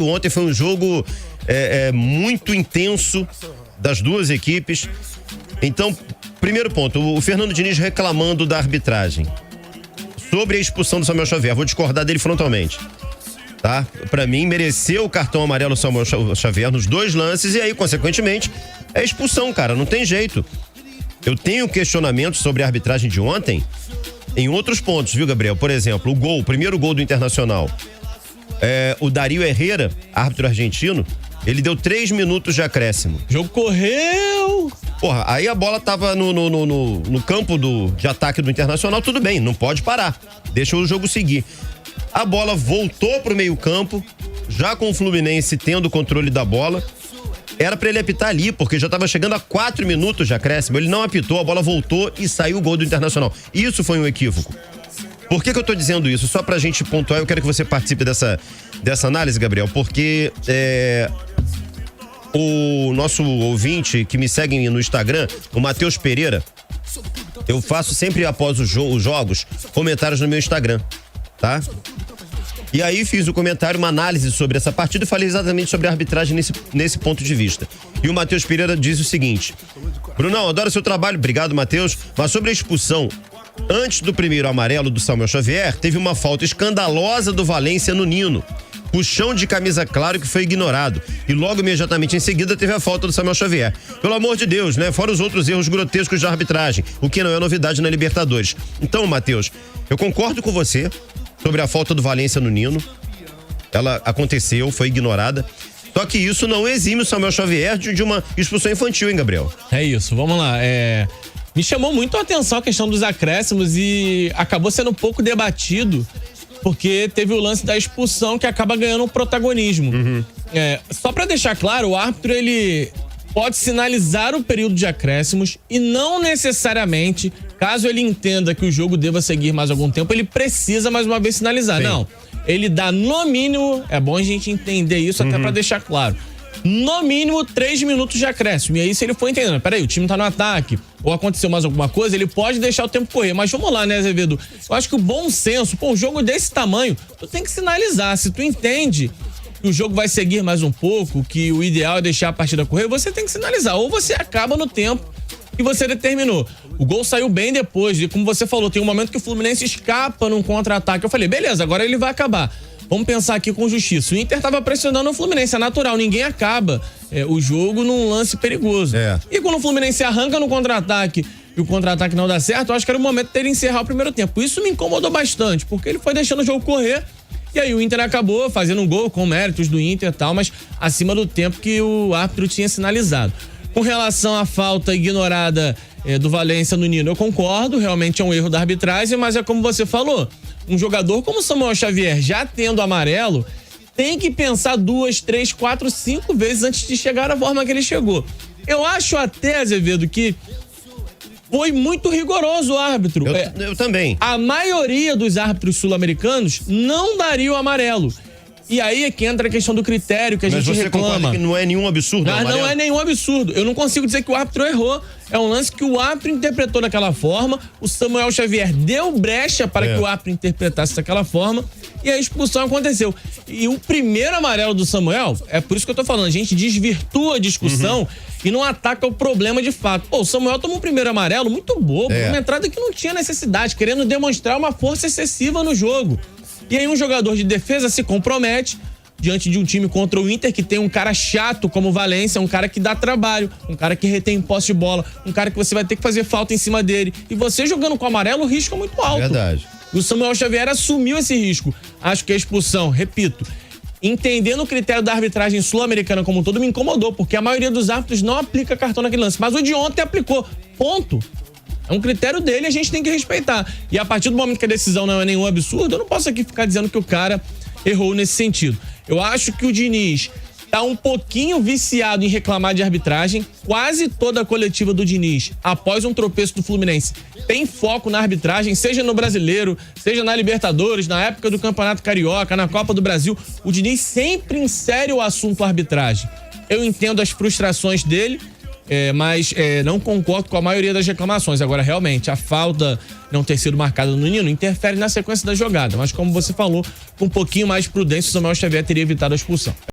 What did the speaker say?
Ontem foi um jogo muito intenso das duas equipes. Então, primeiro ponto, o Fernando Diniz reclamando da arbitragem. Sobre a expulsão do Samuel Xavier, vou discordar dele frontalmente. Tá? Pra mim, mereceu o cartão amarelo Samuel Xavier nos dois lances e aí, consequentemente, é expulsão, cara, não tem jeito. Eu tenho questionamentos sobre a arbitragem de ontem em outros pontos, viu, Gabriel? Por exemplo, o primeiro gol do Internacional. O Dario Herrera, árbitro argentino, ele deu 3 minutos de acréscimo. O jogo correu! Porra, aí a bola tava no campo de ataque do Internacional, tudo bem, não pode parar. Deixa o jogo seguir. A bola voltou pro meio-campo, já com o Fluminense tendo o controle da bola. Era pra ele apitar ali, porque já tava chegando a 4 minutos de acréscimo. Ele não apitou, a bola voltou e saiu o gol do Internacional. Isso foi um equívoco. Por que eu tô dizendo isso? Só pra gente pontuar, eu quero que você participe dessa análise, Gabriel, porque o nosso ouvinte que me segue no Instagram, o Matheus Pereira, eu faço sempre após os jogos comentários no meu Instagram, tá? E aí fiz o comentário, uma análise sobre essa partida e falei exatamente sobre a arbitragem nesse ponto de vista. E o Matheus Pereira diz o seguinte: Brunão, adoro seu trabalho, obrigado, Matheus, mas sobre a expulsão, antes do primeiro amarelo do Samuel Xavier, teve uma falta escandalosa do Valência no Nino. Puxão de camisa claro que foi ignorado. E logo imediatamente em seguida teve a falta do Samuel Xavier. Pelo amor de Deus, né? Fora os outros erros grotescos de arbitragem, o que não é novidade na Libertadores. Então, Matheus, eu concordo com você sobre a falta do Valência no Nino. Ela aconteceu, foi ignorada. Só que isso não exime o Samuel Xavier de uma expulsão infantil, hein, Gabriel? É isso, vamos lá. Me chamou muito a atenção a questão dos acréscimos e acabou sendo um pouco debatido, porque teve o lance da expulsão que acaba ganhando um protagonismo. Uhum. Só pra deixar claro, o árbitro, ele pode sinalizar o período de acréscimos e não necessariamente, caso ele entenda que o jogo deva seguir mais algum tempo, ele precisa mais uma vez sinalizar. Sim. Não, ele dá no mínimo, é bom a gente entender isso até pra deixar claro, no mínimo 3 minutos de acréscimo. E aí, se ele for entendendo, peraí, o time tá no ataque, ou aconteceu mais alguma coisa, ele pode deixar o tempo correr. Mas vamos lá, né, Azevedo? Eu acho que o bom senso, um jogo desse tamanho, tu tem que sinalizar. Se tu entende que o jogo vai seguir mais um pouco, que o ideal é deixar a partida correr, você tem que sinalizar. Ou você acaba no tempo que você determinou. O gol saiu bem depois, e como você falou, tem um momento que o Fluminense escapa num contra-ataque. Eu falei, beleza, agora ele vai acabar. Vamos pensar aqui com justiça. O Inter tava pressionando o Fluminense, é natural, ninguém acaba o jogo num lance perigoso. E quando o Fluminense arranca no contra-ataque e o contra-ataque não dá certo, eu acho que era o momento dele encerrar o primeiro tempo. Isso me incomodou bastante, porque ele foi deixando o jogo correr e aí o Inter acabou fazendo um gol com méritos do Inter e tal, mas acima do tempo que o árbitro tinha sinalizado. Com relação à falta ignorada do Valência no Nino, eu concordo, realmente é um erro da arbitragem, mas é como você falou, um jogador como o Samuel Xavier, já tendo amarelo, tem que pensar 2, 3, 4, 5 vezes antes de chegar da forma que ele chegou. Eu acho até, Azevedo, que foi muito rigoroso o árbitro. Eu também. A maioria dos árbitros sul-americanos não daria o amarelo. E aí é que entra a questão do critério que a gente reclama. Mas você concorda que não é nenhum absurdo? Não é nenhum absurdo. Eu não consigo dizer que o árbitro errou. É um lance que o árbitro interpretou daquela forma. O Samuel Xavier deu brecha para que o árbitro interpretasse daquela forma. E a expulsão aconteceu. E o primeiro amarelo do Samuel, é por isso que eu tô falando, a gente desvirtua a discussão e não ataca o problema de fato. Pô, o Samuel tomou um primeiro amarelo muito bobo. Uma entrada que não tinha necessidade, querendo demonstrar uma força excessiva no jogo. E aí um jogador de defesa se compromete diante de um time contra o Inter que tem um cara chato como o Valência, um cara que dá trabalho, um cara que retém posse de bola, um cara que você vai ter que fazer falta em cima dele. E você jogando com amarelo, o risco é muito alto. Verdade. E o Samuel Xavier assumiu esse risco. Acho que a expulsão, repito, entendendo o critério da arbitragem sul-americana como um todo, me incomodou, porque a maioria dos árbitros não aplica cartão naquele lance. Mas o de ontem aplicou. Ponto. É um critério dele, a gente tem que respeitar. E a partir do momento que a decisão não é nenhum absurdo, eu não posso aqui ficar dizendo que o cara errou nesse sentido. Eu acho que o Diniz tá um pouquinho viciado em reclamar de arbitragem. Quase toda a coletiva do Diniz, após um tropeço do Fluminense, tem foco na arbitragem, seja no Brasileiro, seja na Libertadores, na época do Campeonato Carioca, na Copa do Brasil. O Diniz sempre insere o assunto arbitragem. Eu entendo as frustrações dele, mas não concordo com a maioria das reclamações. Agora, realmente, a falta não ter sido marcada no Nino interfere na sequência da jogada. Mas, como você falou, com um pouquinho mais de prudência, o Samuel Xavier teria evitado a expulsão.